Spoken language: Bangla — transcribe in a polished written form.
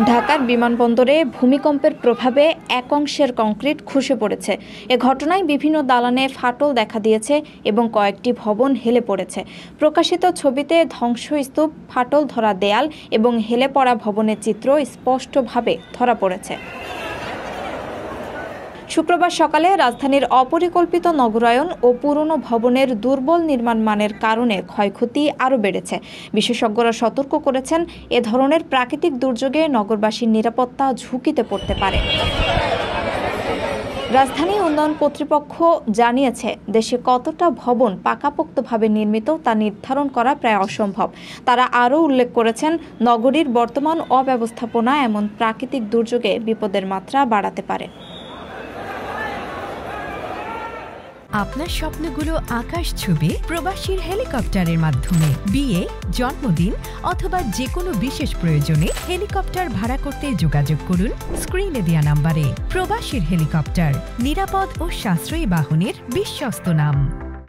ঢাকার বিমানবন্দরে ভূমিকম্পের প্রভাবে এক অংশের কংক্রিট খসে পড়েছে। এ ঘটনায় বিভিন্ন দালানে ফাটল দেখা দিয়েছে এবং কয়েকটি ভবন হেলে পড়েছে। প্রকাশিত ছবিতে ধ্বংসস্তূপ, ফাটল ধরা দেয়াল এবং হেলে পড়া ভবনের চিত্র স্পষ্টভাবে ধরা পড়েছে। শুক্রবার সকালে রাজধানীর অপরিকল্পিত নগরায়ন ও পুরনো ভবনের দুর্বল নির্মাণ মানের কারণে ক্ষয়ক্ষতি আরও বেড়েছে। বিশেষজ্ঞরা সতর্ক করেছেন, এ ধরনের প্রাকৃতিক দুর্যোগে নগরবাসীর নিরাপত্তা ঝুঁকিতে পড়তে পারে। রাজধানী উন্নয়ন কর্তৃপক্ষ জানিয়েছে, দেশে কতটা ভবন পাকাপোক্তভাবে নির্মিত তা নির্ধারণ করা প্রায় অসম্ভব। তারা আরও উল্লেখ করেছেন, নগরীর বর্তমান অব্যবস্থাপনা এমন প্রাকৃতিক দুর্যোগে বিপদের মাত্রা বাড়াতে পারে। আপনার স্বপ্নগুলো আকাশ ছুবে প্রবাসীর হেলিকপ্টারের মাধ্যমে। বিয়ে, জন্মদিন অথবা যে কোনো বিশেষ প্রয়োজনে হেলিকপ্টার ভাড়া করতে যোগাযোগ করুন স্ক্রিনে দেয়া নাম্বারে। প্রবাসীর হেলিকপ্টার, নিরাপদ ও সাশ্রয়ী বাহনের বিশ্বস্ত নাম।